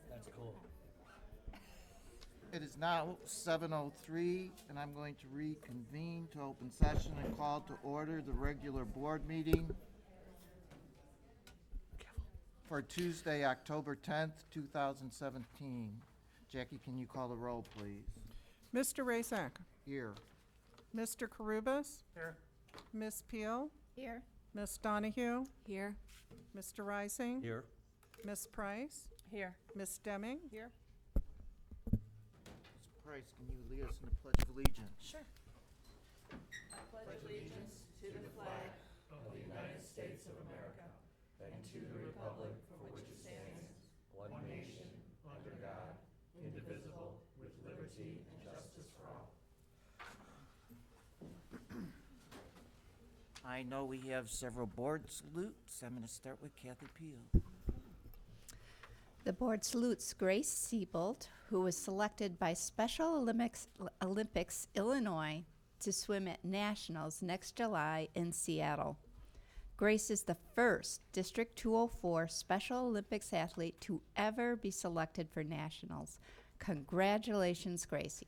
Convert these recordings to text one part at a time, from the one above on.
That's cool. It is now 7:03, and I'm going to reconvene to open session and call to order the regular board meeting for Tuesday, October 10th, 2017. Jackie, can you call the roll, please? Mr. Rasak, Here. Mr. Carubus, Here. Miss Peel, Here. Miss Donahue, Here. Mr. Rising, Here. Miss Price, Here. Miss Deming, Here. Ms. Price, can you lead us in the Pledge of Allegiance? Sure. I know we have several board salutes. I'm going to start with Kathy Peel. The board salutes Grace Siebold, who was selected by Special Olympics Illinois to swim at Nationals next July in Seattle. Grace is the first District 204 Special Olympics athlete to ever be selected for Nationals. Congratulations, Gracie.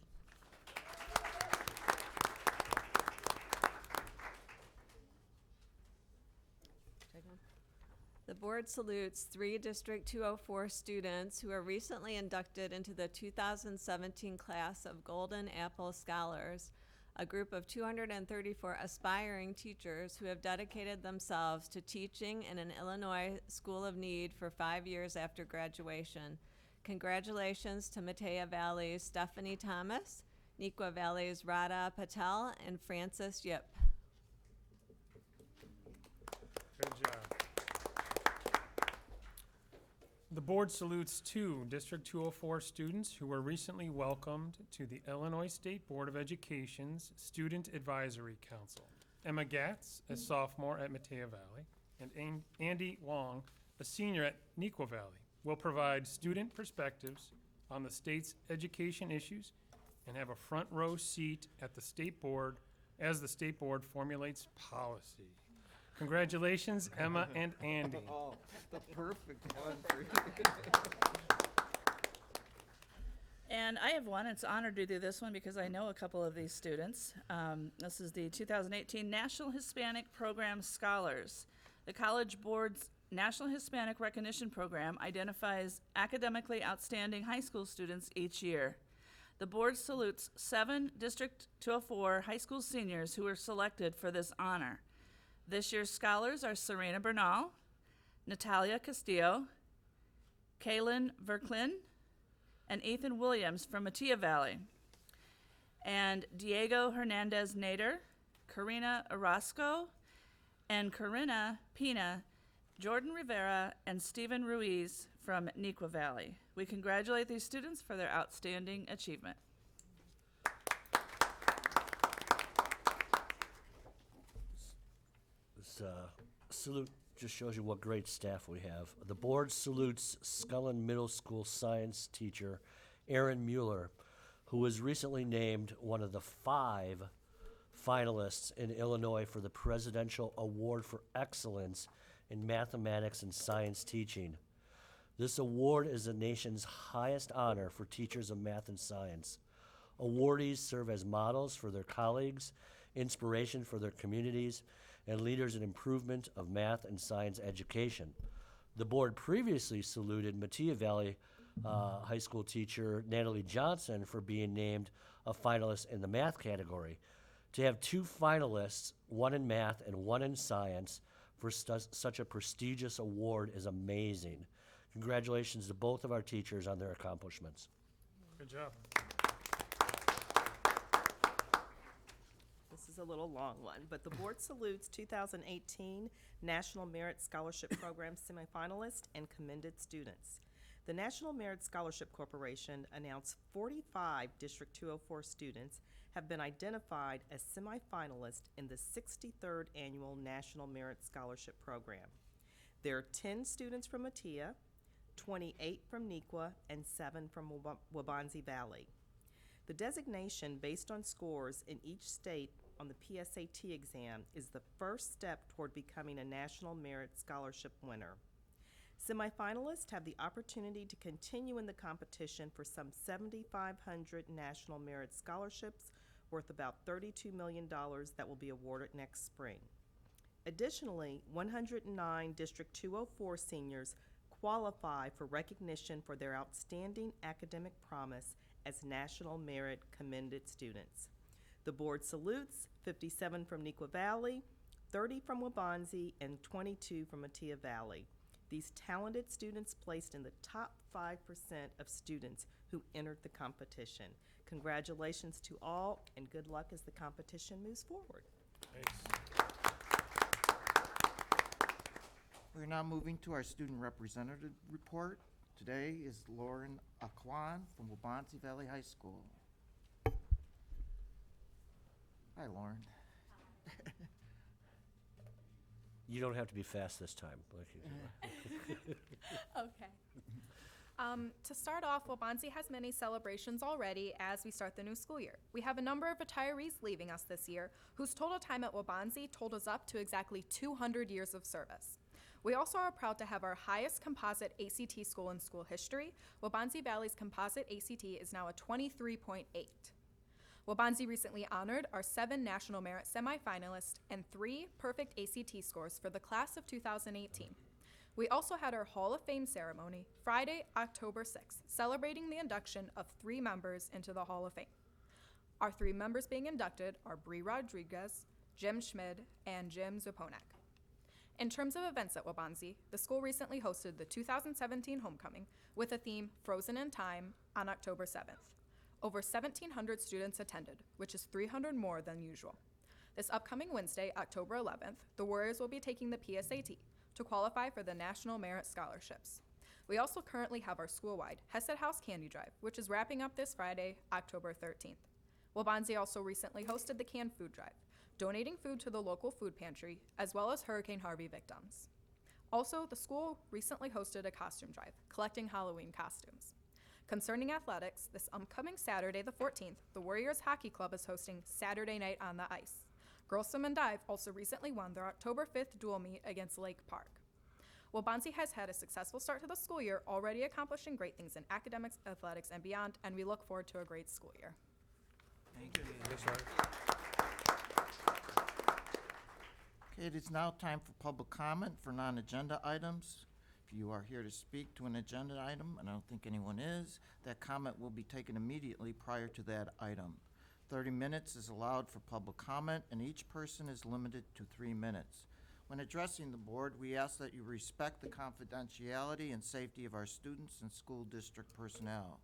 The board salutes 3 District 204 students who are recently inducted into the 2017 class of Golden Apple Scholars, a group of 234 aspiring teachers who have dedicated themselves to teaching in an Illinois school of need for 5 years after graduation. Congratulations to Matea Valley's Stephanie Thomas, Nequa Valley's Radha Patel, and Francis Yip. Good job. The board salutes 2 District 204 students who were recently welcomed to the Illinois State Board of Education's Student Advisory Council. Emma Gatz, a sophomore at Matea Valley, and Andy Wong, a senior at Nequa Valley, will provide student perspectives on the state's education issues and have a front row seat at the state board as the state board formulates policy. Congratulations, Emma and Andy. Oh, the perfect one for you. And I have one. It's an honor to do this one because I know a couple of these students. This is the 2018 National Hispanic Program Scholars. The College Board's National Hispanic Recognition Program identifies academically outstanding high school students each year. The board salutes 7 District 204 high school seniors who were selected for this honor. This year's scholars are Serena Bernal, Natalia Castillo, Kaylin Verklin, and Ethan Williams from Matea Valley, and Diego Hernandez Nader, Karina Orozco, and Corinna Pina, Jordan Rivera, and Stephen Ruiz from Nequa Valley. We congratulate these students for their outstanding achievement. This salute just shows you what great staff we have. The board salutes Scullin Middle School science teacher Aaron Mueller, who was recently named one of the 5 finalists in Illinois for the Presidential Award for Excellence in Mathematics and Science Teaching. This award is the nation's highest honor for teachers of math and science. Awardees serve as models for their colleagues, inspiration for their communities, and leaders in improvement of math and science education. The board previously saluted Matea Valley high school teacher Natalie Johnson for being named a finalist in the math category. To have 2 finalists, one in math and one in science, for such a prestigious award is amazing. Congratulations to both of our teachers on their accomplishments. Good job. This is a little long one, but the board salutes 2018 National Merit Scholarship Program semifinalists and commended students. The National Merit Scholarship Corporation announced 45 District 204 students have been identified as semifinalists in the 63rd Annual National Merit Scholarship Program. There are 10 students from Matea, 28 from Nequa, and 7 from Waubonsie Valley. The designation based on scores in each state on the PSAT exam is the first step toward becoming a National Merit Scholarship winner. Semifinalists have the opportunity to continue in the competition for some 7,500 National Merit Scholarships worth about $32 million that will be awarded next spring. Additionally, 109 District 204 seniors qualify for recognition for their outstanding academic promise as National Merit Commended Students. The board salutes 57 from Neuqua Valley, 30 from Waubonsie, and 22 from Mattia Valley. These talented students placed in the top 5% of students who entered the competition. Congratulations to all, and good luck as the competition moves forward. We're now moving to our student representative report. Today is Lauren Aquan from Waubonsie Valley High School. Hi, Lauren. You don't have to be fast this time. Okay. To start off, Waubonsie has many celebrations already as we start the new school year. We have a number of retirees leaving us this year whose total time at Waubonsie totals up to exactly 200 years of service. We also are proud to have our highest composite ACT score in school history. Waubonsie Valley's composite ACT is now a 23.8. Waubonsie recently honored our 7 National Merit semifinalists and 3 perfect ACT scores for the class of 2018. We also had our Hall of Fame ceremony Friday, October 6th, celebrating the induction of 3 members into the Hall of Fame. Our 3 members being inducted are Bree Rodriguez, Jim Schmid, and Jim Zuponak. In terms of events at Waubonsie, the school recently hosted the 2017 homecoming with a theme Frozen in Time on October 7th. Over 1,700 students attended, which is 300 more than usual. This upcoming Wednesday, October 11th, the Warriors will be taking the PSAT to qualify for the National Merit Scholarships. We also currently have our school-wide Hesed House Candy Drive, which is wrapping up this Friday, October 13th. Waubonsie also recently hosted the Canned Food Drive, donating food to the local food pantry, as well as Hurricane Harvey victims. Also, the school recently hosted a costume drive, collecting Halloween costumes. Concerning athletics, this upcoming Saturday the 14th, the Warriors Hockey Club is hosting Saturday Night on the Ice. Girls Swim and Dive also recently won their October 5th dual meet against Lake Park. Waubonsie has had a successful start to the school year, already accomplishing great things in academics, athletics, and beyond, and we look forward to a great school year. Thank you. Okay, it is now time for public comment for non-agenda items. If you are here to speak to an agenda item, and I don't think anyone is, that comment will be taken immediately prior to that item. 30 minutes is allowed for public comment, and each person is limited to 3 minutes. When addressing the board, we ask that you respect the confidentiality and safety of our students and school district personnel.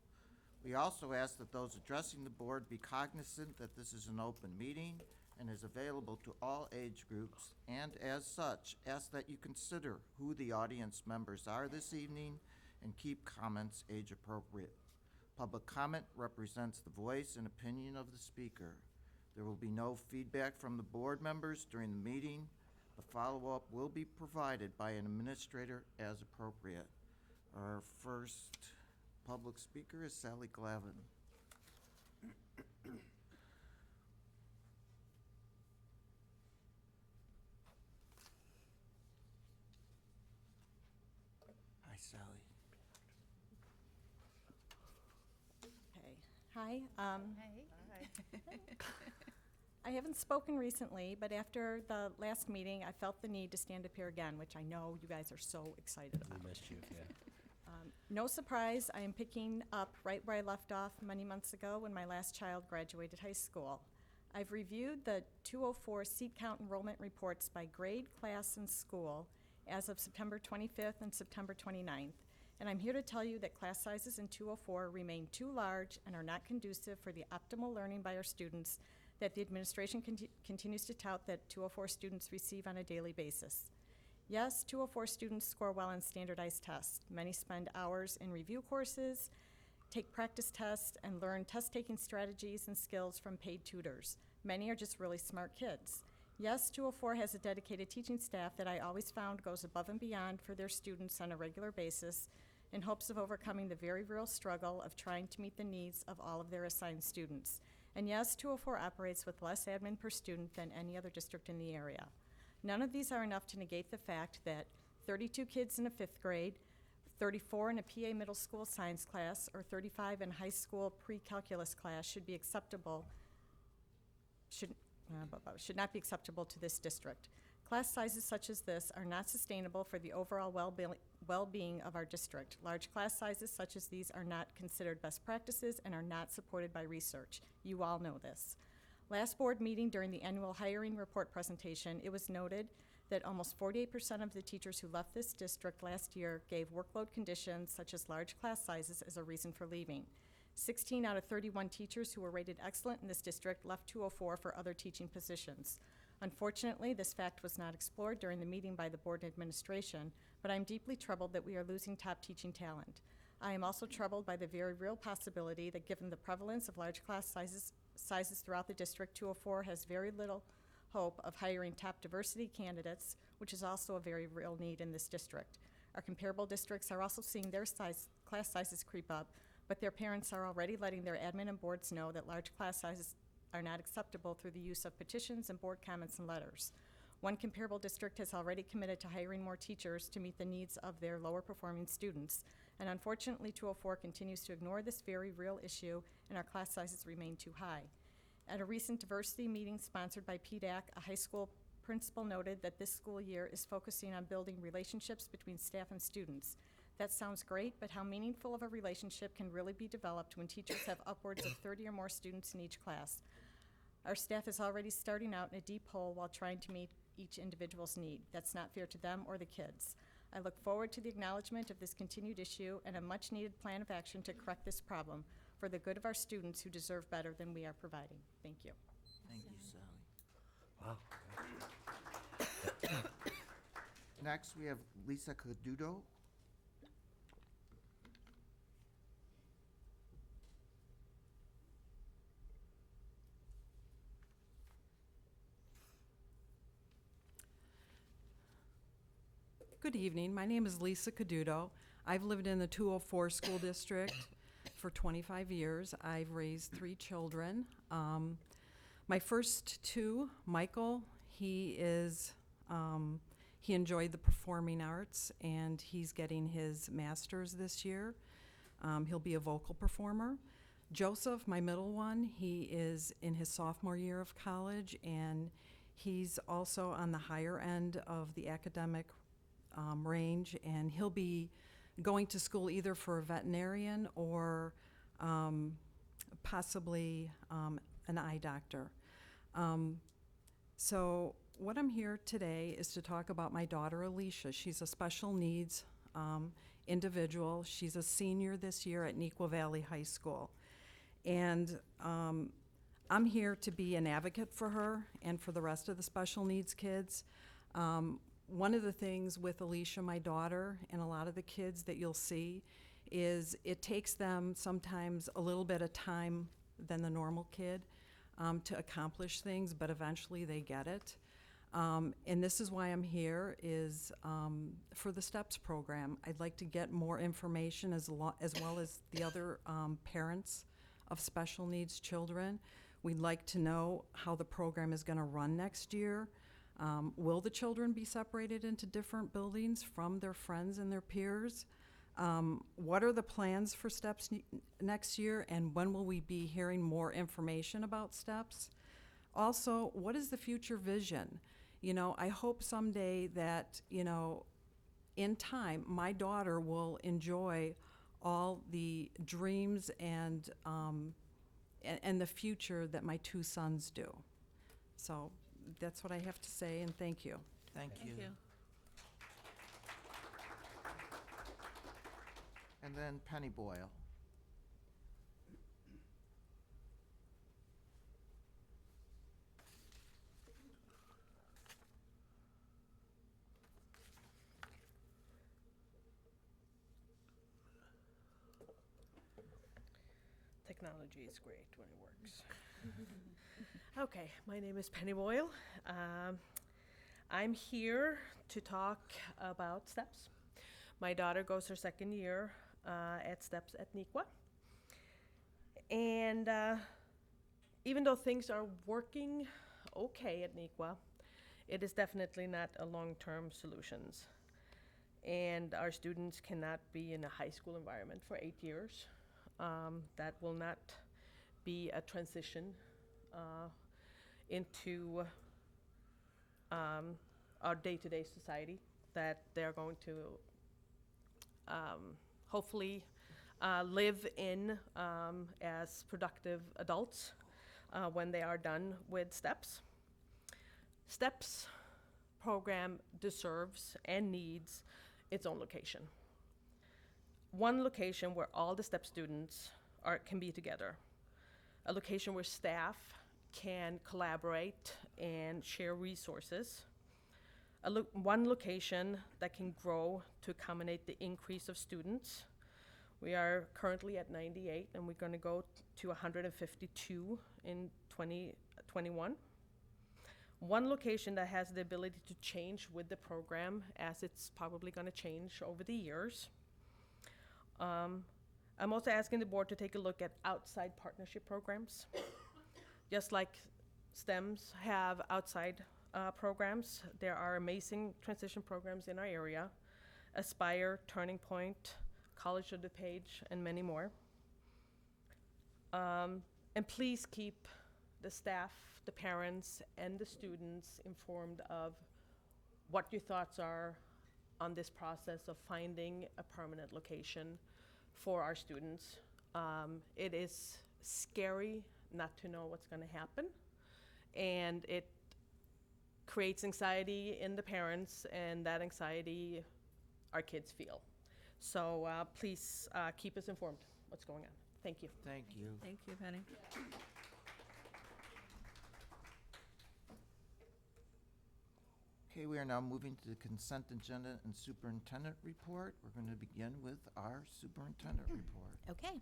We also ask that those addressing the board be cognizant that this is an open meeting and is available to all age groups, and as such, ask that you consider who the audience members are this evening and keep comments age appropriate. Public comment represents the voice and opinion of the speaker. There will be no feedback from the board members during the meeting. The follow-up will be provided by an administrator as appropriate. Our first public speaker is Sally Glavin. Hi, Sally. Okay. Hi. I haven't spoken recently, but after the last meeting, I felt the need to stand up here again, which I know you guys are so excited about. We missed you, yeah. No surprise, I am picking up right where I left off many months ago when my last child graduated high school. I've reviewed the 204 seat count enrollment reports by grade, class, and school as of September 25th and September 29th, and I'm here to tell you that class sizes in 204 remain too large and are not conducive for the optimal learning by our students that the administration continues to tout that 204 students receive on a daily basis. Yes, 204 students score well on standardized tests. Many spend hours in review courses, take practice tests, and learn test-taking strategies and skills from paid tutors. Many are just really smart kids. Yes, 204 has a dedicated teaching staff that I always found goes above and beyond for their students on a regular basis in hopes of overcoming the very real struggle of trying to meet the needs of all of their assigned students. And yes, 204 operates with less admin per student than any other district in the area. None of these are enough to negate the fact that 32 kids in a 5th grade, 34 in a PA middle school science class or 35 in high school pre-calculus class should not be acceptable to this district. Class sizes such as this are not sustainable for the overall well-being of our district. Large class sizes such as these are not considered best practices and are not supported by research. You all know this. Last board meeting during the annual hiring report presentation, it was noted that almost 48% of the teachers who left this district last year gave workload conditions such as large class sizes as a reason for leaving. 16 out of 31 teachers who were rated excellent in this district left 204 for other teaching positions. Unfortunately, this fact was not explored during the meeting by the board and administration, but I'm deeply troubled that we are losing top teaching talent. I am also troubled by the very real possibility that given the prevalence of large class sizes throughout the district, 204 has very little hope of hiring top diversity candidates, which is also a very real need in this district. Our comparable districts are also seeing their class sizes creep up, but their parents are already letting their admin and boards know that large class sizes are not acceptable through the use of petitions and board comments and letters. One comparable district has already committed to hiring more teachers to meet the needs of their lower performing students, and unfortunately 204 continues to ignore this very real issue and our class sizes remain too high. At a recent diversity meeting sponsored by PDAC, a high school principal noted that this school year is focusing on building relationships between staff and students. That sounds great, but how meaningful of a relationship can really be developed when teachers have upwards of 30 or more students in each class? Our staff is already starting out in a deep hole while trying to meet each individual's need. That's not fair to them or the kids. I look forward to the acknowledgement of this continued issue and a much-needed plan of action to correct this problem for the good of our students who deserve better than we are providing. Thank you. Thank you, Sally. Wow. Next, we have Lisa Caduto. Good evening. My name is Lisa Caduto. I've lived in the 204 school district for 25 years. I've raised 3 children. My first 2, Michael, he enjoyed the performing arts and he's getting his master's this year. He'll be a vocal performer. Joseph, my middle one, he is in his sophomore year of college and he's also on the higher end of the academic range, and he'll be going to school either for a veterinarian or possibly an eye doctor. So what I'm here today is to talk about my daughter Alicia. She's a special needs individual. She's a senior this year at Neuqua Valley High School. And I'm here to be an advocate for her and for the rest of the special needs kids. One of the things with Alicia, my daughter, and a lot of the kids that you'll see is it takes them sometimes a little bit of time than the normal kid to accomplish things, but eventually they get it. And this is why I'm here is for the STEPS program. I'd like to get more information as well as the other parents of special needs children. We'd like to know how the program is going to run next year. Will the children be separated into different buildings from their friends and their peers? What are the plans for STEPS next year, and when will we be hearing more information about STEPS? Also, what is the future vision? You know, I hope someday that, you know, in time, my daughter will enjoy all the dreams and the future that my 2 sons do. So that's what I have to say, and thank you. Thank you. And then Penny Boyle. Technology is great when it works. Okay, my name is Penny Boyle. I'm here to talk about STEPS. My daughter goes her second year at STEPS at Neuqua. And even though things are working okay at Neuqua, it is definitely not a long-term solutions. and our students cannot be in a high school environment for 8 years. That will not be a transition into our day-to-day society, that they're going to hopefully live in as productive adults when they are done with STEPS. STEPS program deserves and needs its own location. One location where all the STEP students can be together. A location where staff can collaborate and share resources. One location that can grow to accommodate the increase of students. We are currently at 98, and we're going to go to 152 in 2021. One location that has the ability to change with the program, as it's probably going to change over the years. I'm also asking the board to take a look at outside partnership programs. Just like STEMs have outside programs, there are amazing transition programs in our area. Aspire, Turning Point, College of DuPage, and many more. And please keep the staff, the parents, and the students informed of what your thoughts are on this process of finding a permanent location for our students. It is scary not to know what's going to happen, and it creates anxiety in the parents, and that anxiety our kids feel. So please keep us informed what's going on. Thank you. Thank you. Thank you, Penny. Okay, we are now moving to the consent agenda and superintendent report. We're going to begin with our superintendent report. Okay.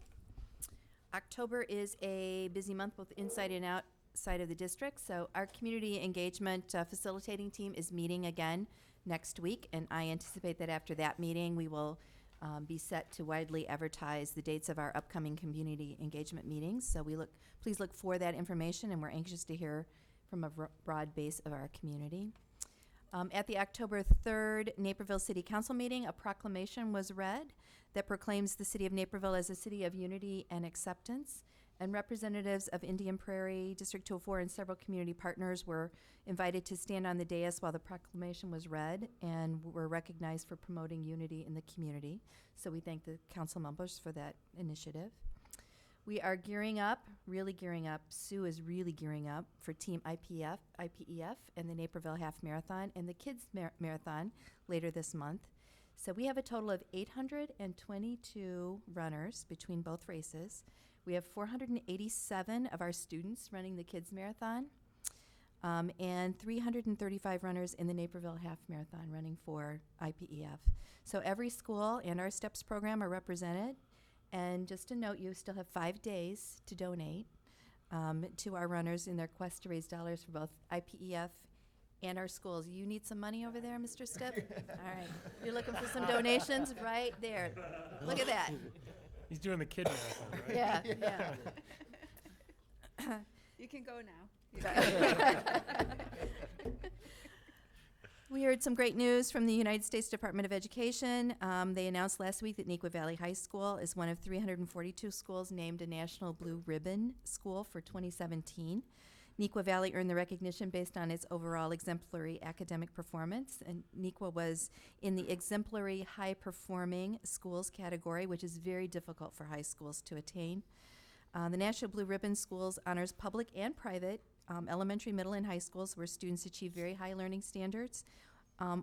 October is a busy month both inside and outside of the district, so our community engagement facilitating team is meeting again next week, and I anticipate that after that meeting we will be set to widely advertise the dates of our upcoming community engagement meetings. So please look for that information, and we're anxious to hear from a broad base of our community. At the October 3rd Naperville City Council meeting, a proclamation was read that proclaims the city of Naperville as a city of unity and acceptance. And representatives of Indian Prairie, District 204, and several community partners were invited to stand on the dais while the proclamation was read, and were recognized for promoting unity in the community. So we thank the council members for that initiative. We are gearing up, really gearing up. Sue is really gearing up for Team IPEF, and the Naperville Half Marathon and the Kids Marathon later this month. So we have a total of 822 runners between both races. We have 487 of our students running the Kids Marathon, and 335 runners in the Naperville Half Marathon running for IPEF. So every school and our STEPS program are represented. And just to note, you still have 5 days to donate to our runners in their quest to raise dollars for both IPEF and our schools. You need some money over there, Mr. Stipp? All right. You're looking for some donations? Right there. Look at that. He's doing the kid marathon, right? Yeah, yeah. You can go now. We heard some great news from the United States Department of Education. They announced last week that Neuqua Valley High School is one of 342 schools named a National Blue Ribbon School for 2017. Neuqua Valley earned the recognition based on its overall exemplary academic performance, and Neuqua was in the exemplary high-performing schools category, which is very difficult for high schools to attain. The National Blue Ribbon Schools honors public and private elementary, middle, and high schools where students achieve very high learning standards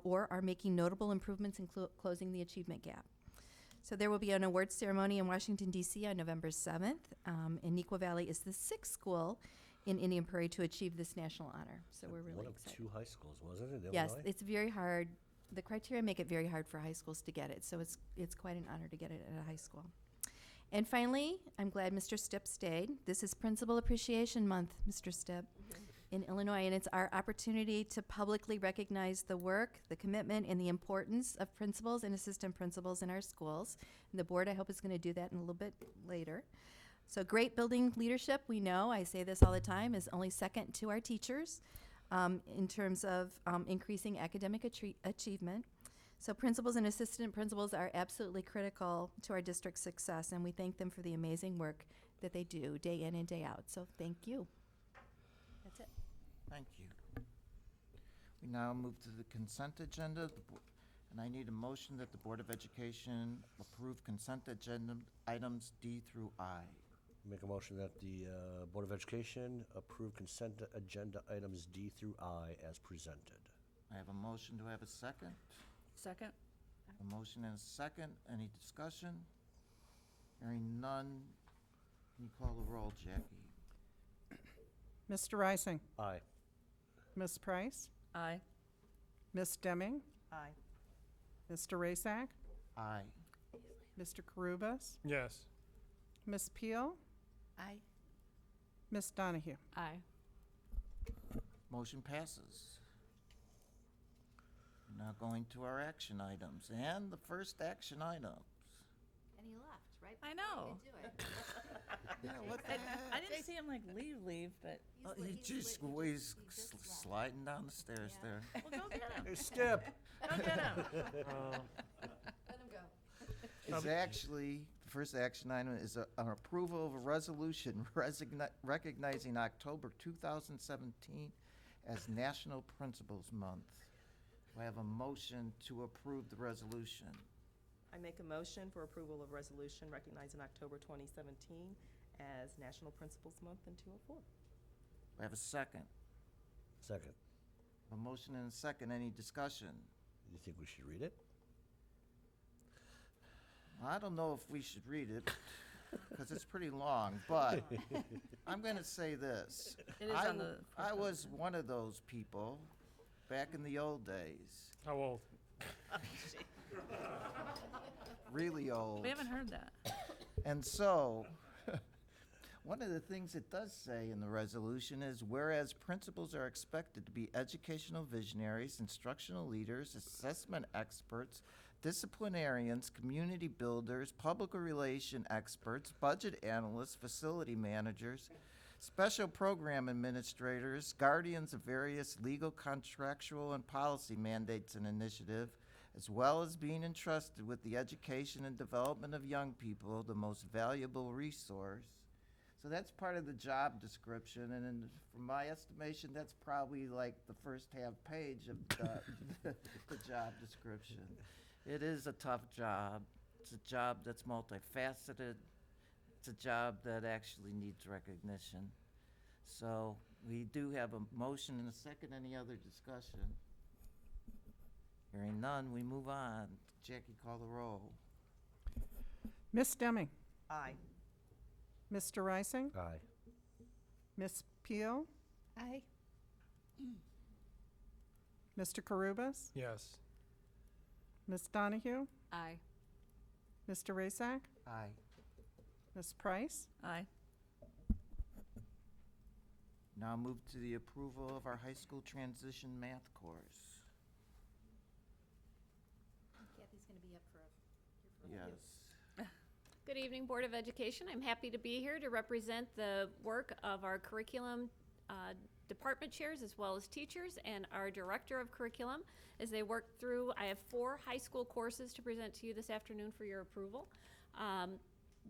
or are making notable improvements in closing the achievement gap. So there will be an awards ceremony in Washington, D.C. on November 7th, and Neuqua Valley is the 6th school in Indian Prairie to achieve this national honor. So we're really One of excited. 2 high schools, wasn't it, in Yes, Illinois? it's very hard. The criteria make it very hard for high schools to get it, so it's quite an honor to get it at a high school. And finally, I'm glad Mr. Stipp stayed. This is Principal Appreciation Month, Mr. Stipp, in Illinois, and it's our opportunity to publicly recognize the work, the commitment, and the importance of principals and assistant principals in our schools. And the board, I hope, is going to do that in a little bit later. So great building leadership, we know, I say this all the time, is only second to our teachers in terms of increasing academic achievement. So principals and assistant principals are absolutely critical to our district's success, and we thank them for the amazing work that they do day in and day out. So thank you. That's it. Thank you. We now move to the consent agenda, and I need a motion that the Board of Education approve consent agenda items D through I. Make a motion that the Board of Education approve consent agenda items D through I as presented. I have a motion. Do I have a second? Second? A motion and a second. Any discussion? Hearing none. Can you call the roll, Jackie? Mr. Rising, Aye. Ms. Price, Aye. Ms. Deming, Aye. Mr. Rasak, Aye. Mr. Karubas, Yes. Ms. Peel, Aye. Ms. Donahue. Aye. Motion passes. Now going to our action items, and the first action item. And he left, right? I know. Yeah, what the I didn't see him like leave, but He just always sliding down the stairs there. well, go get him. Hey, Skip. Go get him. Let him go. Is actually, the first action item is an approval of a resolution recognizing October 2017 as National Principals Month. Do I have a motion to approve the resolution? I make a motion for approval of resolution recognizing October 2017 as National Principals Month in 204. Do I have a second? Second. A motion and a second. Any discussion? You think we should read it? I don't know if we should read it, because it's pretty long, but I'm going to say this. It is on the. I was one of those people back in the old days, How old? really old. We haven't heard that. And so, one of the things it does say in the resolution is, whereas principals are expected to be educational visionaries, instructional leaders, assessment experts, disciplinarians, community builders, public relation experts, budget analysts, facility managers, special program administrators, guardians of various legal, contractual, and policy mandates and initiative, as well as being entrusted with the education and development of young people, the most valuable resource. So that's part of the job description, and from my estimation, that's probably like the first half page of the job description. It is a tough job. It's a job that's multifaceted. It's a job that actually needs recognition. So we do have a motion and a second. Any other discussion? Hearing none, we move on. Jackie, call the roll. Ms. Deming, Aye. Mr. Rising, Aye. Ms. Peel, Aye. Mr. Karubas, Yes. Ms. Donahue, Aye. Mr. Rasak, Aye. Ms. Price, Aye. Now move to the approval of our high school transition math course. Kathy's going to be up for Yes. Good evening, Board of Education. I'm happy to be here to represent the work of our curriculum department chairs as well as teachers and our director of curriculum as they work through. I have 4 high school courses to present to you this afternoon for your approval.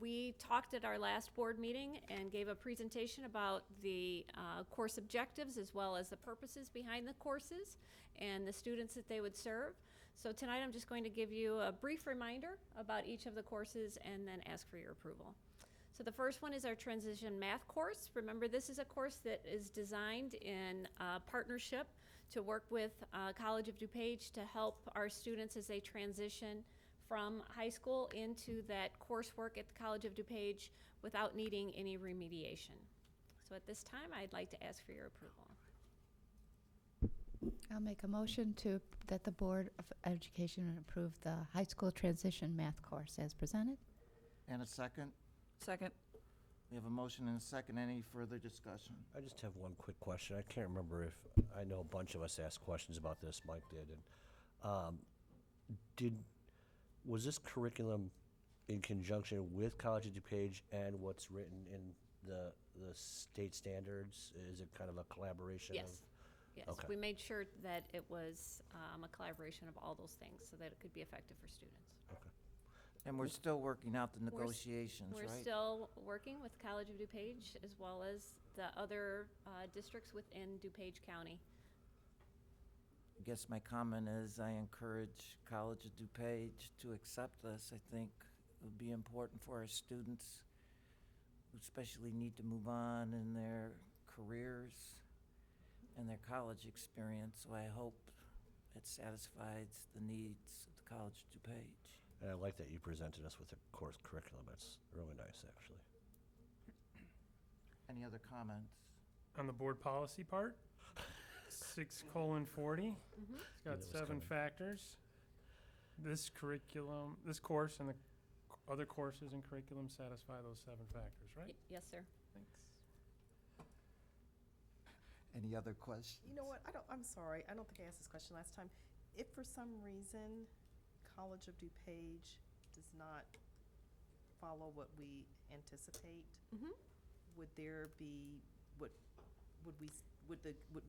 We talked at our last board meeting and gave a presentation about the course objectives as well as the purposes behind the courses and the students that they would serve. So tonight I'm just going to give you a brief reminder about each of the courses and then ask for your approval. So the first one is our transition math course. Remember, this is a course that is designed in partnership to work with College of DuPage to help our students as they transition from high school into that coursework at the College of DuPage without needing any remediation. So at this time, I'd like to ask for your approval. I'll make a motion that the Board of Education approve the high school transition math course as presented. And a second? Second. We have a motion and a second. Any further discussion? I just have one quick question. I can't remember if, I know a bunch of us asked questions about this, Mike did, and was this curriculum in conjunction with College of DuPage and what's written in the state standards? Is it kind of a collaboration of? Yes. Yes, Okay. we made sure that it was a collaboration of all those things so that it could be effective for students. And we're still working out the We're s- negotiations, We're right? still working with College of DuPage as well as the other districts within DuPage County. I guess my comment is I encourage College of DuPage to accept this. I think it would be important for our students who especially need to move on in their careers and their college experience. So I hope it satisfies the needs of the College of DuPage. And I like that you presented us with a course curriculum. It's really nice, actually. Any other comments? On the board policy part, 6:40. Mhm. It's got that was 7 coming. factors. This curriculum, this course and the other courses and curriculum satisfy those 7 factors, right? Yes, sir. Thanks. Any other questions? You know what, I'm sorry, I don't think I asked this question last time. If for some reason College of DuPage does not follow what we anticipate, Mhm. would there be,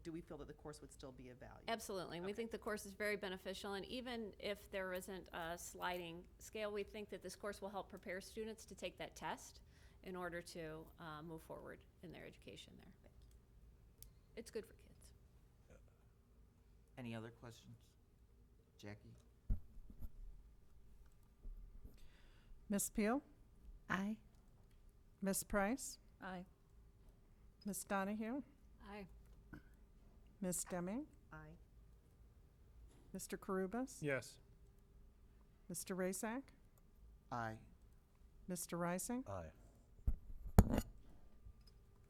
do we feel that the course would still be of value? Absolutely. And we Okay. think the course is very beneficial. And even if there isn't a sliding scale, we think that this course will help prepare students to take that test in order to move forward in their education there. It's good for kids. Any other questions? Jackie? Ms. Peel? Aye. Ms. Price? Aye. Ms. Donahue? Aye. Ms. Deming? Aye. Mr. Carubus? Yes. Mr. Rasak? Aye. Mr. Rising? Aye.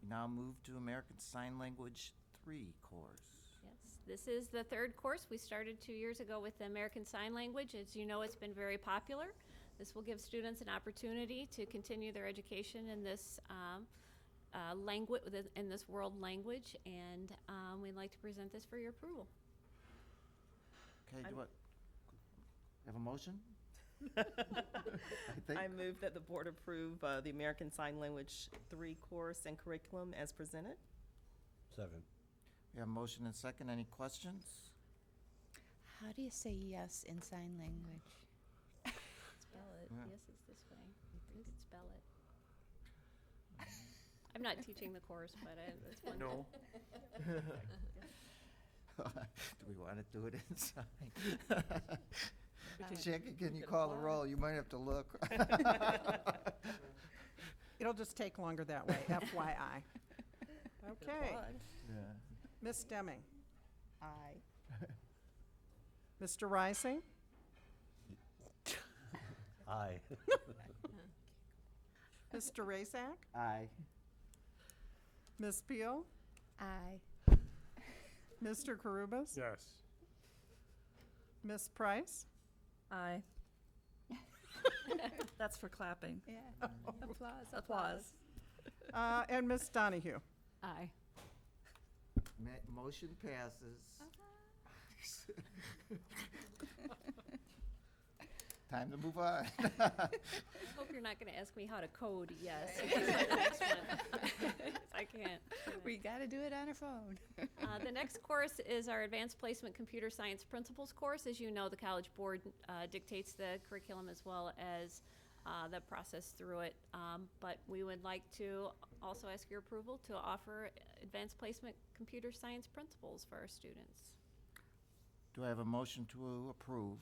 We now move to American Sign Language 3 course. Yes, this is the 3rd course. We started 2 years ago with the American Sign Language. As you know, it's been very popular. This will give students an opportunity to continue their education in this language, in this world language, and we'd like to present this for your approval. Okay, I'm- do what? Have a motion? I move that the board approve the American Sign Language 3 course and curriculum as presented. Second. We have a motion and second. Any questions? How do you say yes in sign language? Spell it. Yeah. Yes, it's this way. You can spell it. I'm not teaching the course, but it's one. No. Do we want to do it inside? Jackie, can you call the roll? You might have to look. It'll just take longer that way, FYI. Okay. Yeah. Ms. Deming? Aye. Mr. Rising? Aye. Mr. Rasak? Aye. Ms. Peel? Aye. Mr. Carubus? Yes. Ms. Price? Aye. That's for clapping. Yeah. Applause. Applause. And Ms. Donahue? Aye. Motion passes. Time to move on. Hope you're not going to ask me how to code yes. for the next one. I can't. We gotta do it on our phone. The next course is our Advanced Placement Computer Science Principles course. As you know, the College Board dictates the curriculum as well as the process through it. But we would like to also ask your approval to offer Advanced Placement Computer Science Principles for our students. Do I have a motion to approve?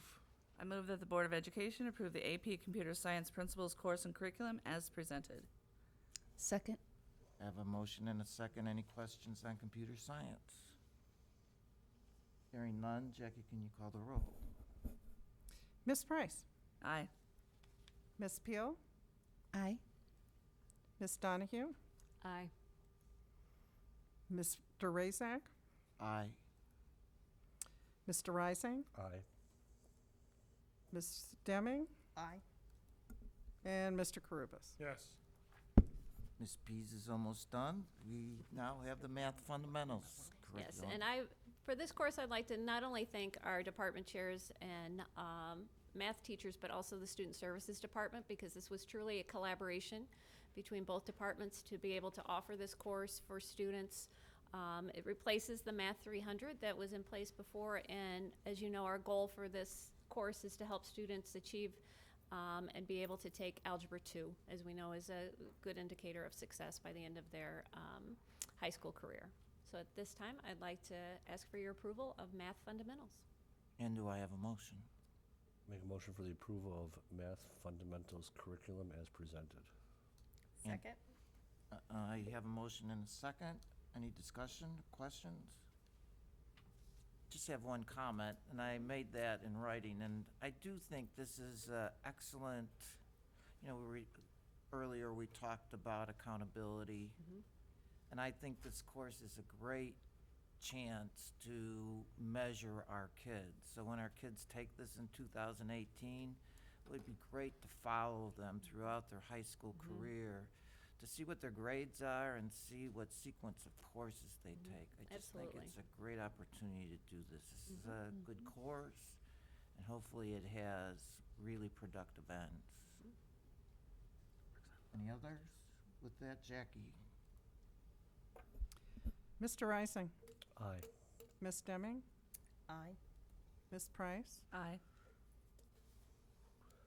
I move that the Board of Education approve the AP Computer Science Principles course and curriculum as presented. Second. I have a motion and a second. Any questions on computer science? Hearing none, Jackie, can you call the roll? Ms. Price? Aye. Ms. Peel? Aye. Ms. Donahue? Aye. Mr. Rasak? Aye. Mr. Rising? Aye. Ms. Deming? Aye. And Mr. Carubus? Yes. Ms. Pease is almost done. We now have the math fundamentals Yes, curriculum. and for this course, I'd like to not only thank our department chairs and math teachers, but also the Student Services Department, because this was truly a collaboration between both departments to be able to offer this course for students It replaces the Math 300 that was in place before, and as you know, our goal for this course is to help students achieve and be able to take Algebra 2, as we know is a good indicator of success by the end of their high school career. So at this time, I'd like to ask for your approval of Math Fundamentals. And do I have a motion? Make a motion for the approval of Math Fundamentals curriculum as presented. And- Second? I have a motion and a second. Any discussion, questions? Just have one comment, and I made that in writing, and I do think this is excellent. You know, earlier we talked about accountability, and I think this course is a great chance to measure our kids. So when our kids take this in 2018, it would be great to follow them throughout their high school career, to see what their grades are and see what sequence of courses they take. I just think Absolutely. it's a great opportunity to do this. This is a good course, and hopefully it has really productive ends. Any others? With that, Jackie? Mr. Reising, Aye. Ms. Deming, Aye. Ms. Price, Aye.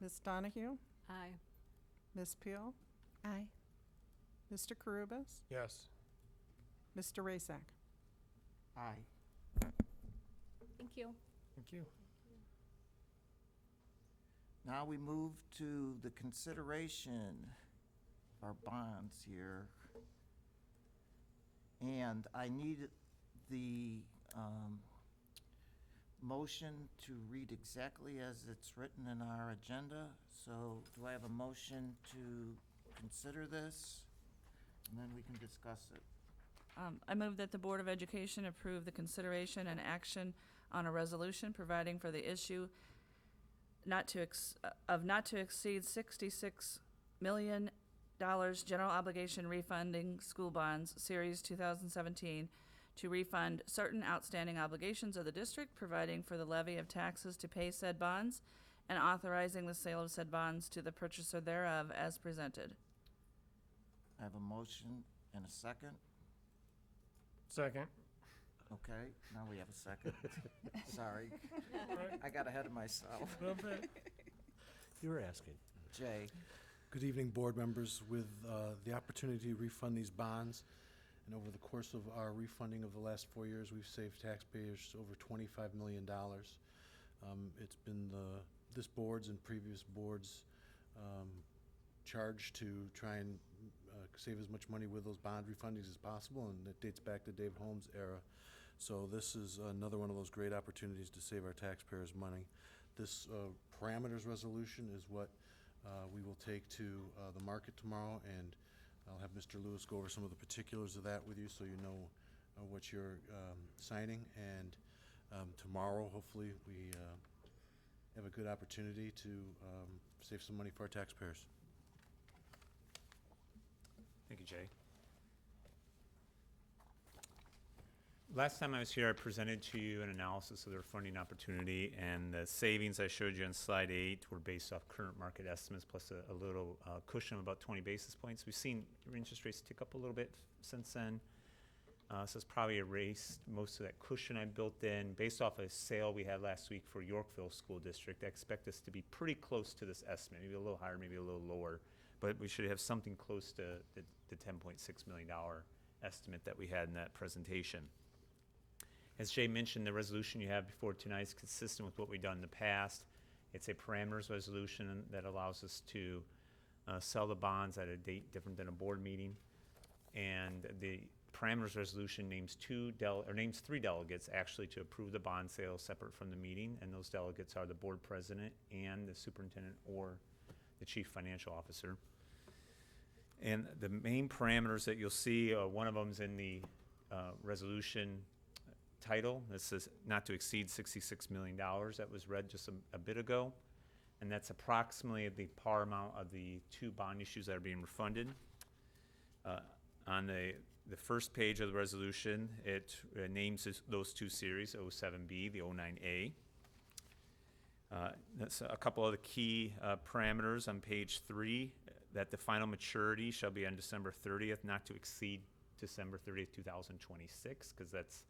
Ms. Donahue, Aye. Ms. Peel, Aye. Mr. Karubis, Yes. Mr. Rasak. Aye. Thank you. Thank you. Now we move to the consideration of our bonds here. And I need the motion to read exactly as it's written in our agenda. So do I have a motion to consider this? And then we can discuss it. I move that the Board of Education approve the consideration and action on a resolution providing for the issue not to exceed $66 million general obligation refunding school bonds, Series 2017, to refund certain outstanding obligations of the district, providing for the levy of taxes to pay said bonds, and authorizing the sale of said bonds to the purchaser thereof as presented. I have a motion and a second. Second. Okay, now we have a second. Sorry, I got ahead of myself. You were asking. Jay? Good evening, board members. With the opportunity to refund these bonds, and over the course of our refunding of the last 4 years, we've saved taxpayers over $25 million. It's been this board's and previous boards' charge to try and save as much money with those bond refundings as possible, and it dates back to Dave Holmes' era. So this is another one of those great opportunities to save our taxpayers money. This parameters resolution is what we will take to the market tomorrow, and I'll have Mr. Lewis go over some of the particulars of that with you so you know what you're signing. And tomorrow, hopefully, we have a good opportunity to save some money for our taxpayers. Thank you, Jay. Last time I was here, I presented to you an analysis of their funding opportunity, and the savings I showed you on slide 8 were based off current market estimates plus a little cushion of about 20 basis points. We've seen interest rates tick up a little bit since then, so it's probably erased most of that cushion I built in. Based off a sale we had last week for Yorkville School District, I expect us to be pretty close to this estimate, maybe a little higher, maybe a little lower, but we should have something close to the $10.6 million estimate that we had in that presentation. As Jay mentioned, the resolution you have before tonight is consistent with what we've done in the past. It's a parameters resolution that allows us to sell the bonds at a date different than a board meeting. And the parameters resolution names names 3 delegates actually to approve the bond sale separate from the meeting. And those delegates are the board president and the superintendent or the chief financial officer. And the main parameters that you'll see, one of them is in the resolution title. This says not to exceed $66 million. That was read just a bit ago. And that's approximately the par amount of the 2 bond issues that are being refunded. On the first page of the resolution, it names those 2 series, 07B, the 09A. That's a couple of the key parameters on page 3, that the final maturity shall be on December 30th, not to exceed December 30th, 2026, because that's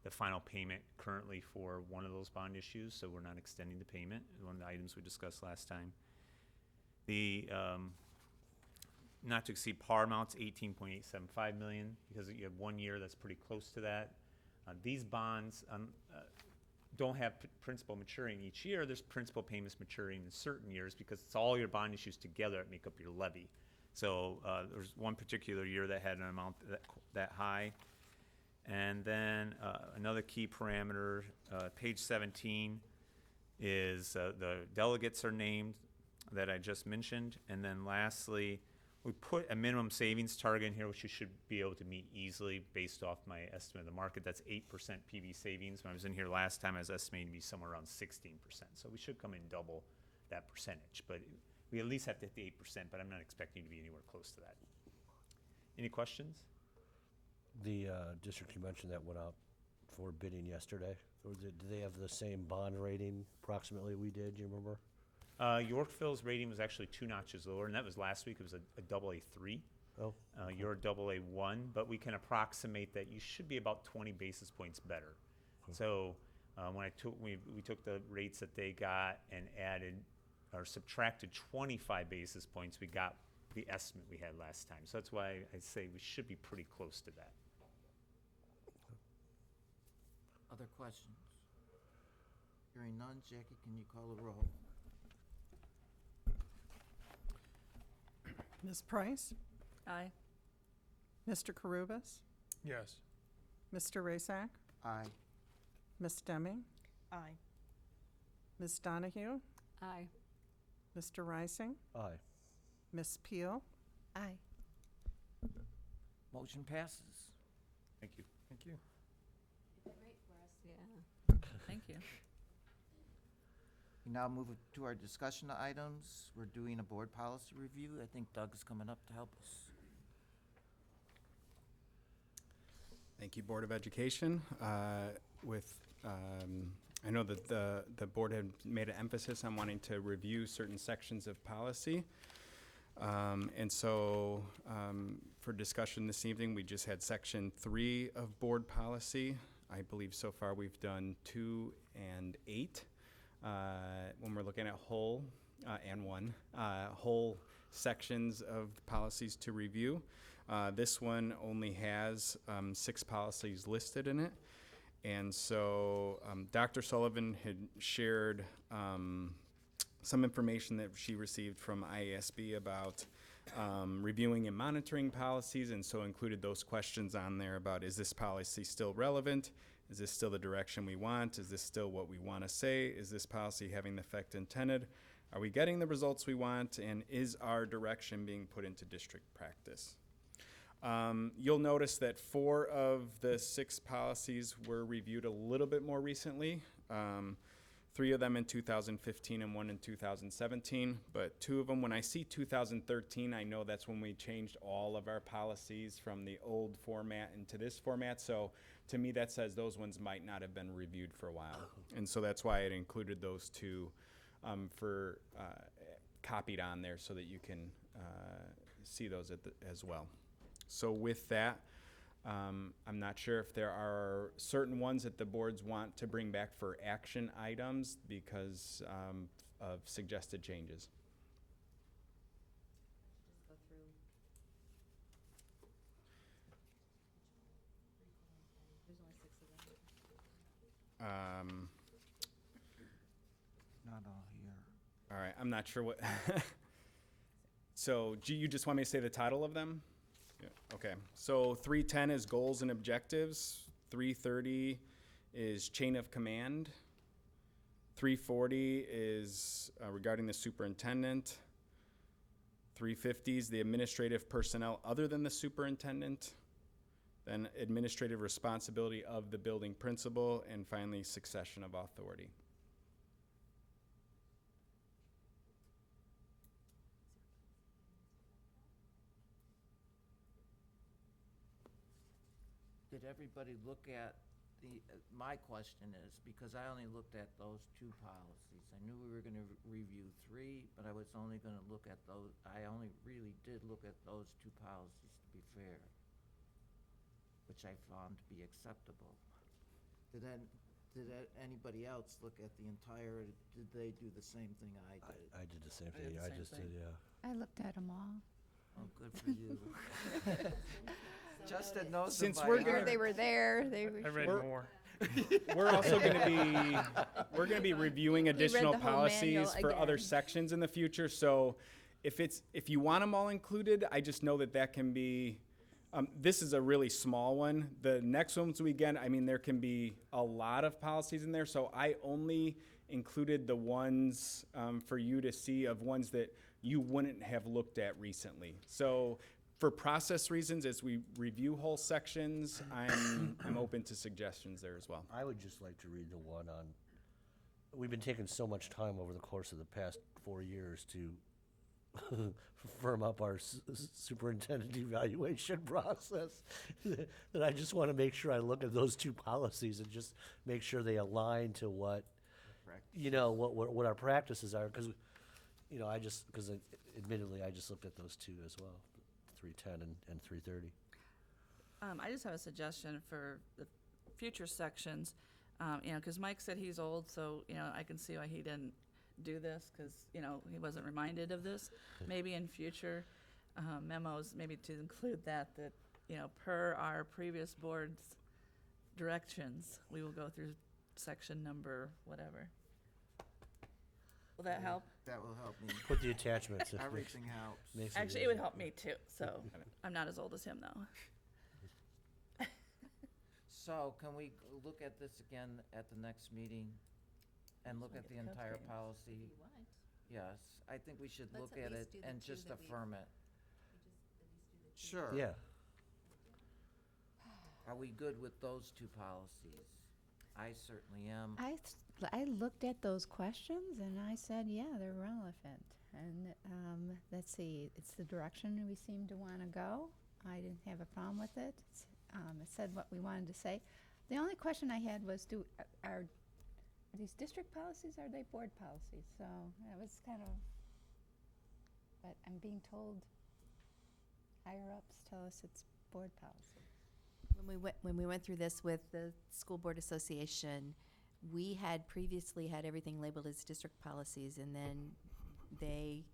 the final payment currently for one of those bond issues, so we're not extending the payment, one of the items we discussed last time. The not to exceed par amount's 18.875 million, because you have 1 year that's pretty close to that. These bonds don't have principal maturing each year. There's principal payments maturing in certain years because it's all your bond issues together that make up your levy. So there's one particular year that had an amount that high. And then another key parameter, page 17, is the delegates are named that I just mentioned. And then lastly, we put a minimum savings target in here, which you should be able to meet easily based off my estimate of the market. That's 8% PV savings. When I was in here last time, I was estimating to be somewhere around 16%. So we should come in double that percentage. But we at least have to hit the 8%, but I'm not expecting to be anywhere close to that. Any questions? The district you mentioned that went out for bidding yesterday, or did they have the same bond rating approximately we did, do you remember? Yorkville's rating was actually 2 notches lower, and that was last week. It was a AA3. Oh. You're a AA1, but we can approximate that you should be about 20 basis points better. So when we took the rates that they got and added or subtracted 25 basis points, we got the estimate we had last time. So that's why I say we should be pretty close to that. Other questions? Hearing none, Jackie, can you call the roll? Ms. Price? Aye. Mr. Karubas? Yes. Mr. Rasak? Aye. Ms. Demme? Aye. Ms. Donahue? Aye. Mr. Reising? Aye. Ms. Peel? Aye. Motion passes. Thank you. Thank you. Yeah. Thank you. We now move to our discussion items. We're doing a board policy review. I think Doug is coming up to help us. Thank you, Board of Education. I know that the board had made an emphasis on wanting to review certain sections of policy. And so for discussion this evening, we just had section 3 of board policy. I believe so far we've done 2 and 8. When we're looking at whole and 1, whole sections of policies to review. This one only has 6 policies listed in it. And so Dr. Sullivan had shared some information that she received from IASB about reviewing and monitoring policies, and so included those questions on there about, is this policy still relevant? Is this still the direction we want? Is this still what we want to say? Is this policy having the effect intended? Are we getting the results we want? And is our direction being put into district practice? You'll notice that 4 of the 6 policies were reviewed a little bit more recently. 3 of them in 2015 and 1 in 2017, but 2 of them, when I see 2013, I know that's when we changed all of our policies from the old format into this format. So to me, that says those ones might not have been reviewed for a while. And so that's why it included those 2 copied on there so that you can see those as well. So with that, I'm not sure if there are certain ones that the boards want to bring back for action items because of suggested changes. Just go through. There's only 6 of them. Not all here. All right, I'm not sure what. So do you just want me to say the title of them? Yeah, okay. So 310 is goals and objectives. 330 is chain of command. 340 is regarding the superintendent. 350 is the administrative personnel other than the superintendent. Then administrative responsibility of the building principal, and finally succession of authority. Did everybody look at my question is, because I only looked at those 2 policies. I knew we were gonna review 3, but I was only gonna look at those, I only really did look at those 2 policies, to be fair. which I found to be acceptable. Did anybody else look at the entire, did they do the same thing I did? I did the same I did thing. the I same just thing. did, yeah. I looked at them all. Oh, good for you. Justin knows them Since by we're Figured heart. they were there. They were. I read We're- more. We're also going to be reviewing additional the whole manual policies for other again. sections in the future. So if you want them all included, I just know that can be, this is a really small one. The next ones we get, I mean, there can be a lot of policies in there. So I only included the ones for you to see of ones that you wouldn't have looked at recently. So for process reasons, as we review whole sections, I'm open to suggestions there as well. I would just like to read the one on, we've been taking so much time over the course of the past 4 years to firm up our superintendent evaluation process that I just want to make sure I look at those two policies and just make sure they align to what, you know, what our practices are. Because, you know, admittedly, I just looked at those two as well, 310 and 330. I just have a suggestion for the future sections, you know, because Mike said he's old, so, you know, I can see why he didn't do this, because, you know, he wasn't reminded of this. Maybe in future memos, maybe to include that, you know, per our previous board's directions, we will go through section number whatever. Will that help? That will help me. Put the attachments. if Everything helps. makes Actually, it would help me too, so I'm not as old as him, though. So can we look at this again at the next meeting and look at the entire policy? Yes, I think we should look at it and just affirm it. Sure. Yeah. Are we good with those two policies? I certainly am. I looked at those questions and I said, yeah, they're relevant. And let's see, it's the direction we seem to want to go. I didn't have a problem with it. It said what we wanted to say. The only question I had was, are these district policies, or are they board policies? So that was kind of, but I'm being told higher ups tell us it's board policy. When we went through this with the School Board Association, we had previously had everything labeled as district policies, and then they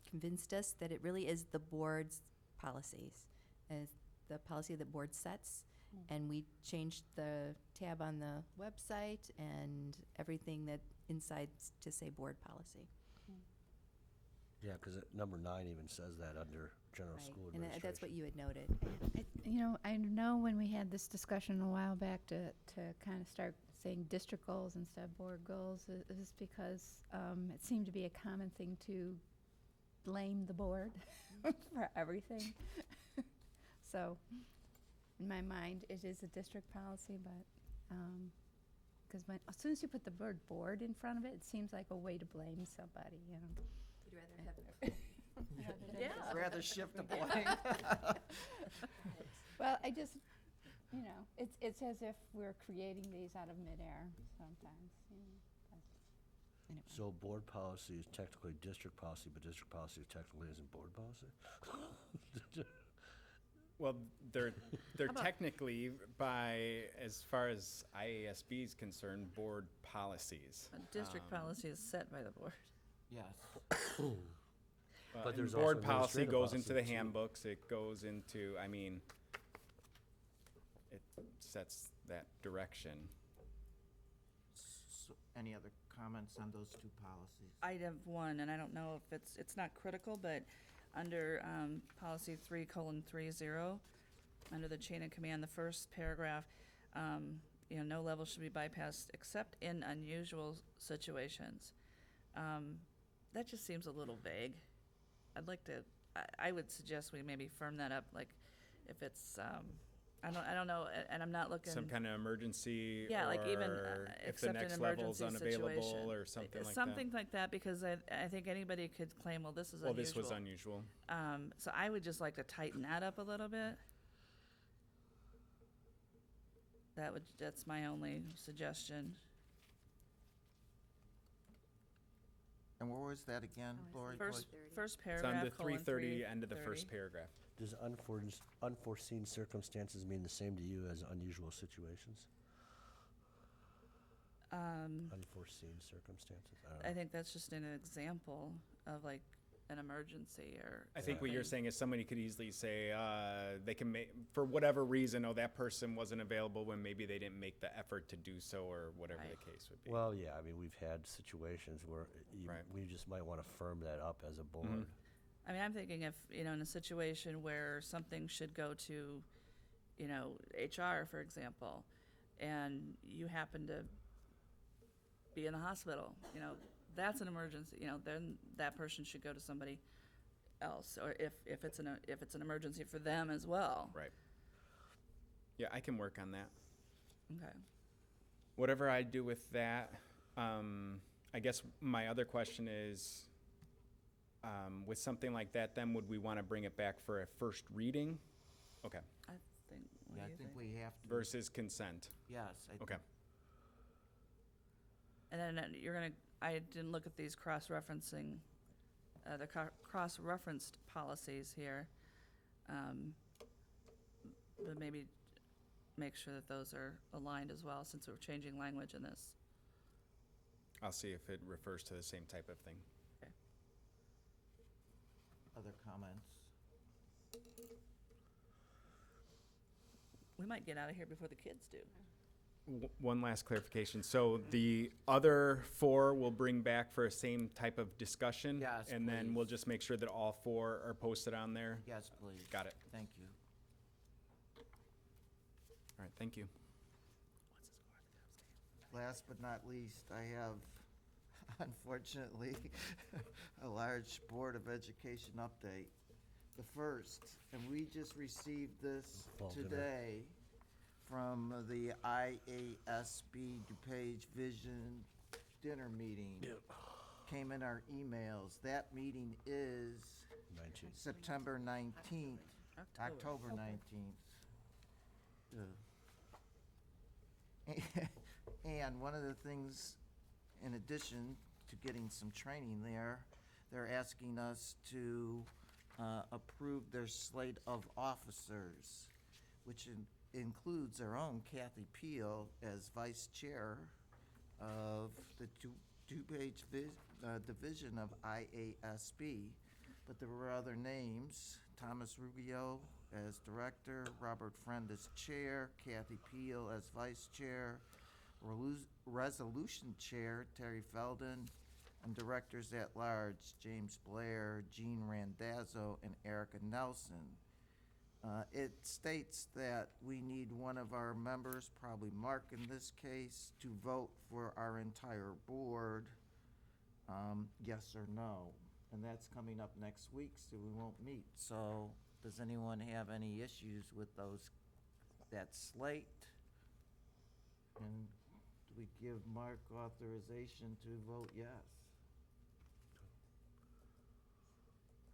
convinced us that it really is the board's policies, as the policy the board sets, and we changed the tab on the website and everything that inside to say board policy. Yeah, because number 9 even says that under general Right, school and administration. that's what you had noted. I know when we had this discussion a while back to kind of start saying district goals instead of board goals is because it seemed to be a common thing to blame the board for everything. So, in my mind, it is a district policy, but because as soon as you put the word board in front of it, it seems like a way to blame somebody, you know. You'd rather have Yeah. Rather shift the blame. Well, I just, you know, it's as if we're creating these out of midair sometimes, you know. But anyway. So board policy is technically district policy, but district policy technically isn't board policy? Well, they're technically, by as far as IASB is concerned, board policies. A district policy is set by the board. Yes. But And there's board also policy administrative goes into the policy, too. handbooks. It goes into, I mean, it sets that direction. So, any other comments on those two policies? I have one, and I don't know if it's not critical, but under policy 3:30, under the chain of command, the first paragraph, you know, no level should be bypassed except in unusual situations. That just seems a little vague. I'd like to, I would suggest we maybe firm that up, like if it's, I don't know, and I'm not looking. Some kind of emergency, Yeah, like even or if the except in next level's emergency unavailable situation. or something like that. Something like that, because I think anybody could claim, well, this is Well, unusual. this was unusual. So I would just like to tighten that up a little bit. That's my only suggestion. And where was that again, Lori? First It's on paragraph, the colon 330, end of the first 3:30. paragraph. Does unforeseen circumstances mean the same to you as unusual situations? Unforeseen circumstances? I don't know. I think that's just an example of like an emergency or. I think what you're something. saying is somebody could easily say, they can make, for whatever reason, oh, that person wasn't available when maybe they didn't make the effort to do so, or whatever Right. the case would be. Well, yeah, I mean, we've had situations where Right. we just might want to firm that up as a board. Mhm. I mean, I'm thinking if, in a situation where something should go to, HR, for example, and you happen to be in the hospital, that's an emergency, then that person should go to somebody else, or if it's an emergency for them as well. Right. Yeah, I can work on that. Okay. Whatever I do with that, I guess my other question is, with something like that, then would we want to bring it back for a first reading? Okay. I think, what Yeah, do I you think think? we have to. Versus consent. Yes. I Okay. think- And then I didn't look at these cross-referencing, the cross-referenced policies here. But maybe make sure that those are aligned as well, since we're changing language in this. I'll see if it refers to the same type of thing. Other comments? We might get out of here before the kids do. One last clarification. So the other four will bring back for a same type of discussion? Yes, And then we'll please. just make sure that all four are posted on there? Yes, please. Got it. Thank you. All right, thank you. Last but not least, I have, unfortunately, a large Board of Education update. The first, and we just received this Fall dinner. today from the IASB DuPage Vision dinner meeting. Came in our emails. That meeting is 19. September 19th, October 19th. And one of the things, in addition to getting some training there, they're asking us to approve their slate of officers, which includes their own Kathy Peel as vice chair of the DuPage division of IASB. But there were other names: Thomas Rubio as director, Robert Friend as chair, Kathy Peel as vice chair, resolution chair Terry Felden, and directors at large James Blair, Jean Randazzo, and Erica Nelson. It states that we need one of our members, probably Mark in this case, to vote for our entire board, yes or no. And that's coming up next week, so we won't meet. So does anyone have any issues with that slate? And do we give Mark authorization to vote yes?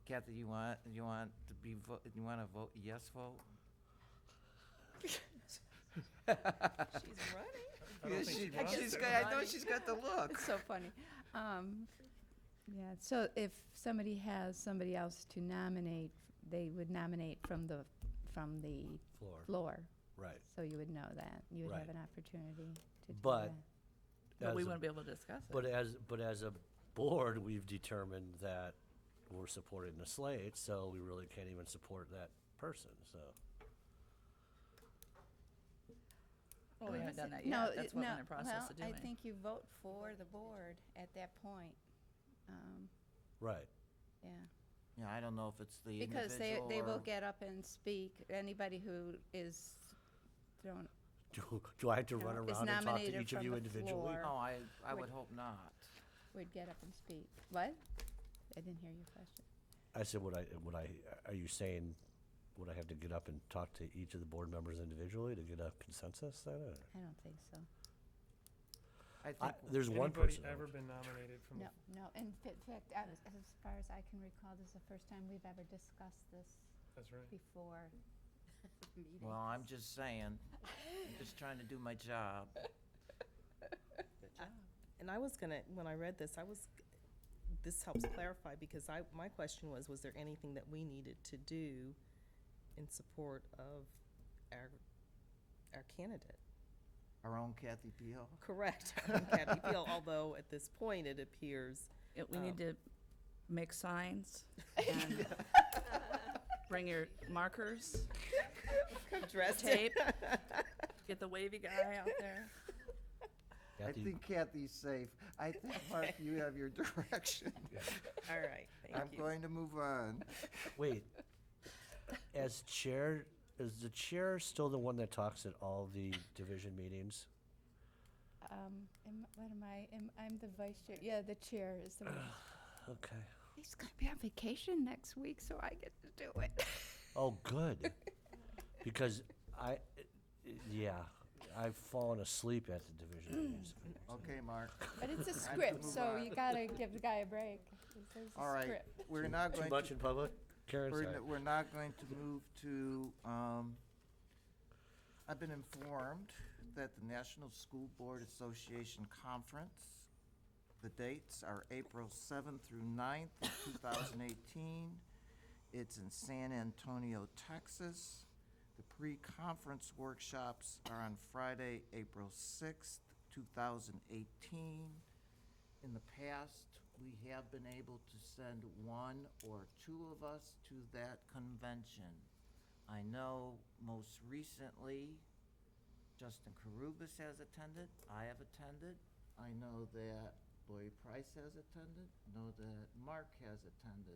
Kathy, you want to vote yes vote? She's running. I don't think she wants She's to. got, I know she's got the look. It's so funny. Yeah, so if somebody has somebody else to nominate, they would nominate from the floor. Right. So you would know that. You would have Right. an opportunity to do But that. But we as a- wouldn't be able to discuss it. But as a board, we've determined that we're supporting the slate, so we really can't even support that person, so. Well, we haven't done that No, yet. That's what we're in the process well, of doing. I think you vote for the board at that point. Right. Yeah. Yeah, I don't know if it's the Because individual they will or- get up and speak. Anybody who is thrown, Do I have to No, run it's around and talk to nominated each of from you the individually? floor. No, I Would- would hope not. would get up and speak. What? I didn't hear your question. I said, are you saying, would I have to get up and talk to each of the board members individually to get a consensus then? or- I don't think so. I think There's one Anybody person. ever been nominated from No, no. In fact, as far as I can recall, this is the first time we've ever discussed this That's right. before meetings. Well, I'm just saying, I'm just trying to do my job. And I was gonna, when I read this, this helps clarify, because my question was there anything that we needed to do in support of our candidate. Our own Kathy Peel. Correct, Kathy Peel, although at this point it appears. We need to make signs and bring your markers, Dressed. tape, get the wavy guy out there. I Kathy? think Kathy's safe. I think, Mark, you have your direction. All right, thank I'm you. going to move on. Wait, as chair, is the chair still the one that talks at all the division meetings? I'm the vice chair. Yeah, the chair is the one. Okay. He's gonna be on vacation next week, so I get to do it. Oh, good. Because yeah, I've fallen asleep at the division meetings. Okay, Mark. But it's a Time to script, move so on. you gotta give the guy a break. There's a All right, script. we're now Too going much to, in public? Karen, sorry. we're now going to move to, I've been informed that the National School Board Association Conference, the dates are April 7th through 9th of 2018. It's in San Antonio, Texas. The pre-conference workshops are on Friday, April 6th, 2018. In the past, we have been able to send one or two of us to that convention. I know most recently, Justin Carubus has attended, I have attended. I know that Lori Price has attended, know that Mark has attended.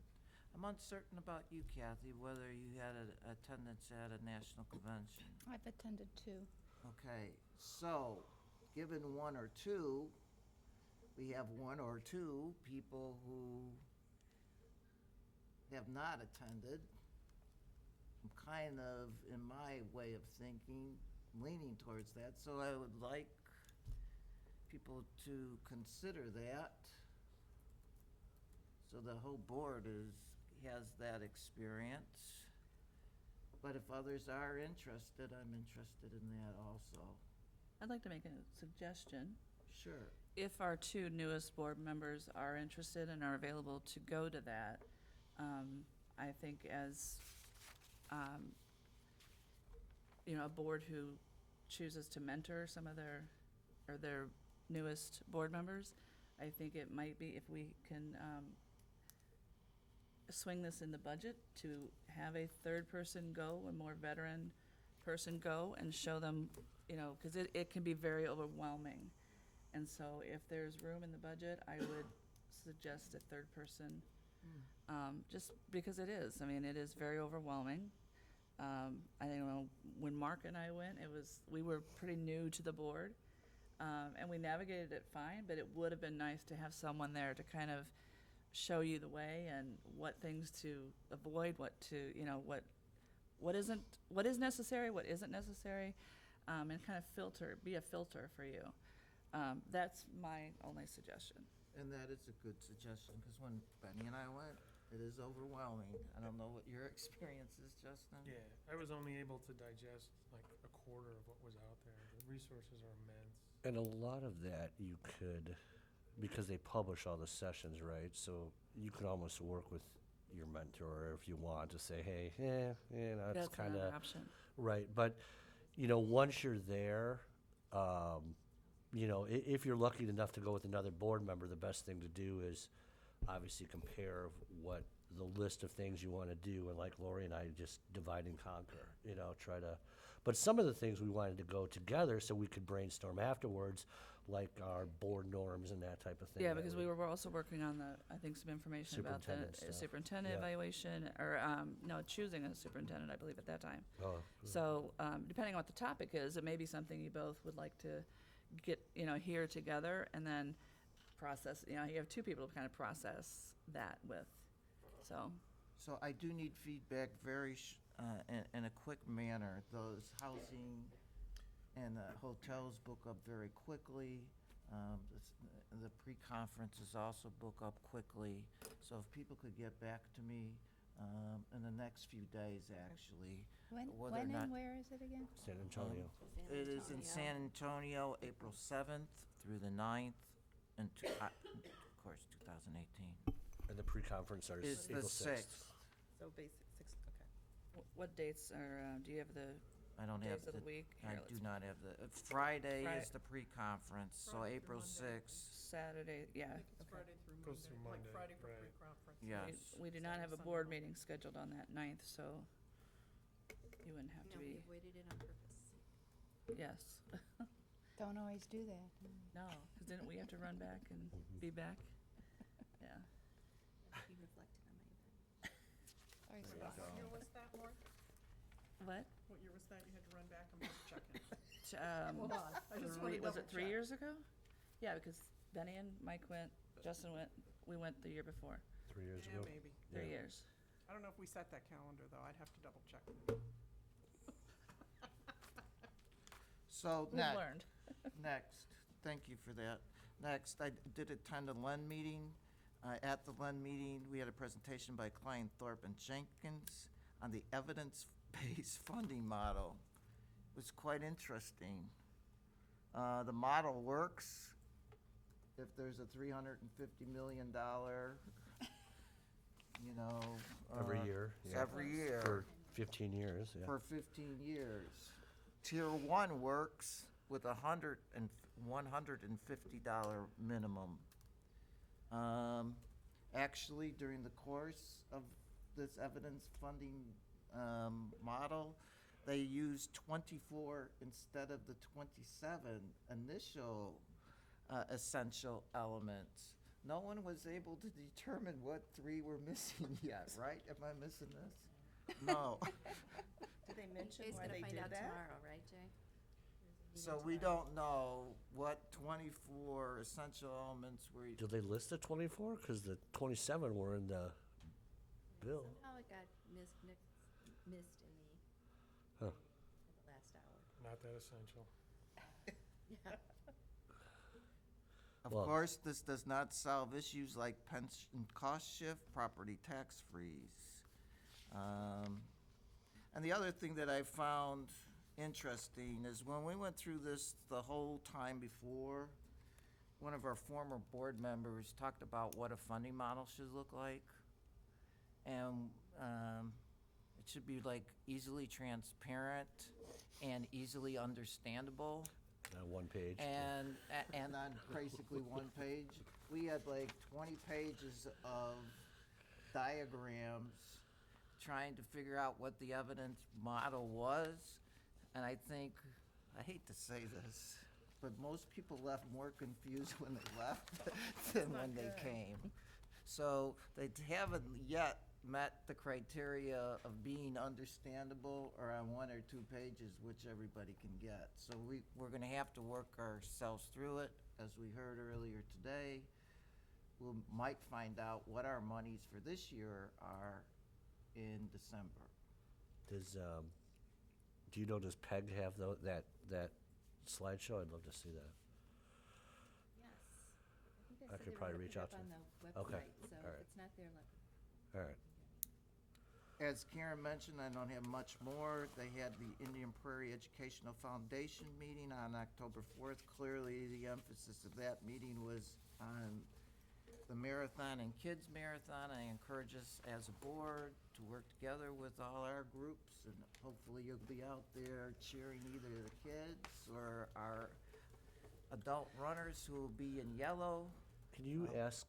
I'm uncertain about you, Kathy, whether you had attendance at a national convention. I've attended two. Okay, so, given one or two, we have one or two people who have not attended. I'm kind of, in my way of thinking, leaning towards that, so I would like people to consider that. So the whole board has that experience. But if others are interested, I'm interested in that also. I'd like to make a suggestion. Sure. If our two newest board members are interested and are available to go to that, I think as, a board who chooses to mentor some of their newest board members, I think it might be, if we can swing this in the budget, to have a third person go, a more veteran person go, and show them, because it can be very overwhelming. And so if there's room in the budget, I would suggest a third person, just because it is. I mean, it is very overwhelming. I don't know, when Mark and I went, we were pretty new to the board, and we navigated it fine, but it would have been nice to have someone there to kind of show you the way and what things to avoid, what is necessary, what isn't necessary, and kind of be a filter for you. That's my only suggestion. And that is a good suggestion, because when Benny and I went, it is overwhelming. I don't know what your experience is, Justin. Yeah, I was only able to digest like a quarter of what was out there. The resources are immense. And a lot of that you could, because they publish all the sessions, right? So you could almost work with your mentor if you want to say, hey, it's That's kind another of option. right. But once you're there, if you're lucky enough to go with another board member, the best thing to do is obviously compare what the list of things you want to do, and like Lori and I just divide and conquer, try to. But some of the things we wanted to go together so we could brainstorm afterwards, like our board norms and that type of thing. Yeah, that because we were also working on some information about the Superintendent stuff. superintendent Yeah. evaluation, or, choosing a superintendent, I believe, at that time. Oh, So, depending on what the topic is, it may be something you both would like to get, hear together, and then process, you have two people to kind of process that with, so. So I do need feedback in a quick manner. Those housing and hotels book up very quickly. The pre-conferences also book up quickly. So if people could get back to me in the next few days, actually. When whether or not and where is it again? San Antonio. It is in San Antonio, April 7th through the 9th, and of course, 2018. And the pre-conference Is the April 6th. 6th. So basic, okay. What dates are, do you have the I don't have days of the week? I Here, do let's- not have Friday Fri- is the pre-conference, so Friday through April Monday. 6th. Saturday, yeah. It's Friday through Monday. Goes through Like Monday, Friday for right. pre-conference. Yes. We do not have a Saturday, board Sunday. meeting scheduled on that 9th, so you wouldn't have to No, we be, avoided it on purpose. yes. Don't always do that. No, because didn't we have to run back and be back? Yeah. He reflected on my event. What year was that, Lauren? What? What year was that? You had to run back? I'm just checking. Um, Hold on, I just wanna was it double 3 check. years ago? Yeah, because Benny and Mike went, Justin went, we went the year before. 3 years Yeah, ago? maybe. 3 Yeah. years. I don't know if we set that calendar, though. I'd have to double check. So We've next, learned. thank you for that. Next, I did attend a LEN meeting. At the LEN meeting, we had a presentation by Klein, Thorpe, and Jenkins on the evidence-based funding model. It was quite interesting. The model works if there's a $350 million, you know. Every year, it's yeah. every year. For 15 years, yeah. For 15 years. Tier 1 works with $150 minimum. Actually, during the course of this evidence funding model, they used 24 instead of the 27 initial essential elements. No one was able to determine what 3 were missing yet, right? Am I missing this? No. Did they mention Jay's why gonna they find did out that? tomorrow, right, Jay? So we don't know what 24 essential elements were. Did they list the 24? Because the 27 were in the bill. Somehow it got missed in Huh. at the last hour. Not that essential. Yeah. Of Well- course, this does not solve issues like pension cost shift, property tax freeze. And the other thing that I found interesting is when we went through this the whole time before, one of our former board members talked about what a funding model should look like. And it should be like easily transparent and easily understandable. On one page. And on basically one page, we had like 20 pages of diagrams trying to figure out what the evidence model was. And I think, I hate to say this, but most people left more confused when they left than when they came. So they haven't yet met the criteria of being understandable or on 1 or 2 pages, which everybody can get. So we're gonna have to work ourselves through it, as we heard earlier today. We might find out what our monies for this year are in December. Does, do you know, does PEG have that slideshow? I'd love to see that. Yes. I said could they probably were gonna reach put it out to up on them. the Okay, website, so all right. if it's not there, let All right. As Karen mentioned, I don't have much more. They had the Indian Prairie Educational Foundation meeting on October 4th. Clearly, the emphasis of that meeting was on the marathon and kids marathon. I encourage us as a board to work together with all our groups, and hopefully you'll be out there cheering either the kids or our adult runners who will be in yellow. Can you ask,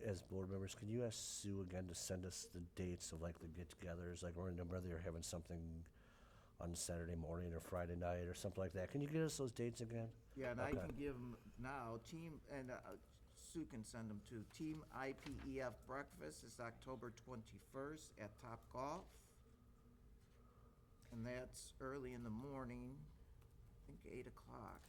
as board members, can you ask Sue again to send us the dates of like the get-togethers? Like, whether you're having something on Saturday morning or Friday night or something like that. Can you give us those dates again? Yeah, and I Okay. can give them now. Sue can send them to. Team IPEF Breakfast is October 21st at Top Golf. And that's early in the morning, I think 8 o'clock.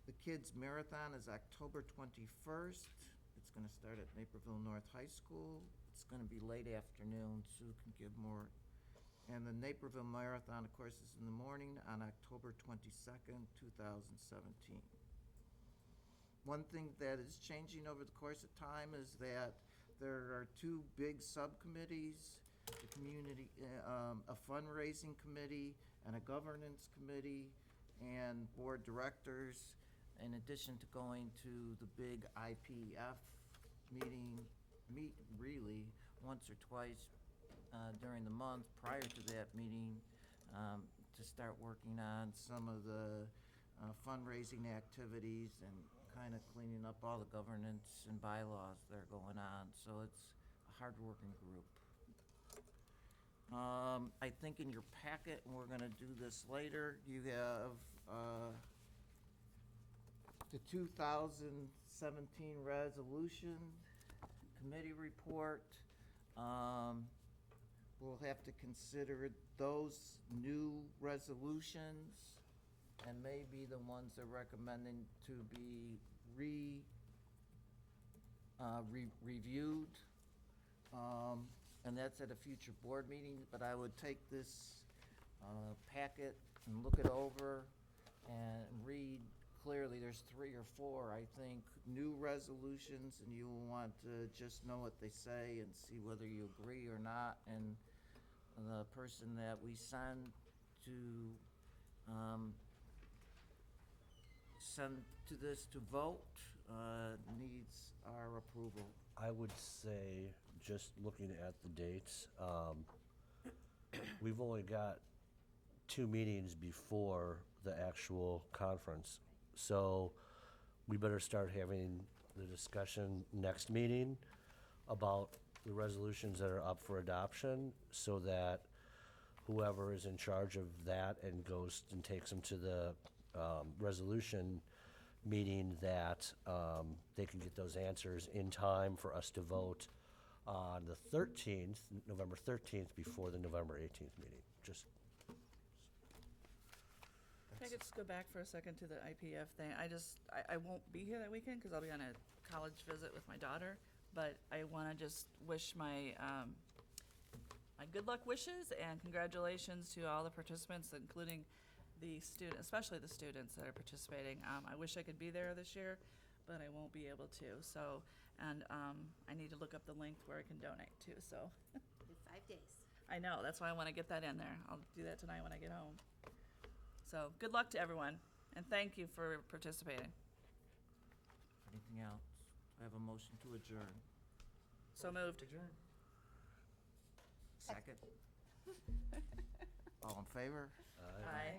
The Kids Marathon is October 21st. It's gonna start at Naperville North High School. It's gonna be late afternoon. Sue can give more. And the Naperville Marathon, of course, is in the morning on October 22nd, 2017. One thing that is changing over the course of time is that there are 2 big subcommittees, the community, a fundraising committee and a governance committee and board directors, in addition to going to the big IPF meeting, meet really once or twice during the month prior to that meeting to start working on some of the fundraising activities and kind of cleaning up all the governance and bylaws that are going on. So it's a hard-working group. I think in your packet, and we're going to do this later, you have the 2017 resolution committee report. We'll have to consider those new resolutions and maybe the ones they're recommending to be reviewed. And that's at a future board meeting, but I would take this packet and look it over and read clearly. There's 3 or 4, I think, new resolutions, and you will want to just know what they say and see whether you agree or not. And the person that we send to this to vote needs our approval. I would say, just looking at the dates, we've only got 2 meetings before the actual conference. So we better start having the discussion next meeting about the resolutions that are up for adoption, so that whoever is in charge of that and goes and takes them to the resolution meeting, that they can get those answers in time for us to vote on the 13th, November 13th, before the November 18th meeting. Just Can I just go back for a second to the IPF thing? I won't be here that weekend because I'll be on a college visit with my daughter, but I want to just wish my my good luck wishes and congratulations to all the participants, including the students, especially the students that are participating. I wish I could be there this year, but I won't be able to. So, and I need to look up the link where I can donate to. So, 5 days. I know, that's why I want to get that in there. I'll do that tonight when I get home. So, good luck to everyone, and thank you for participating. Anything else? I have a motion to adjourn. So moved. Second? All in favor? Aye.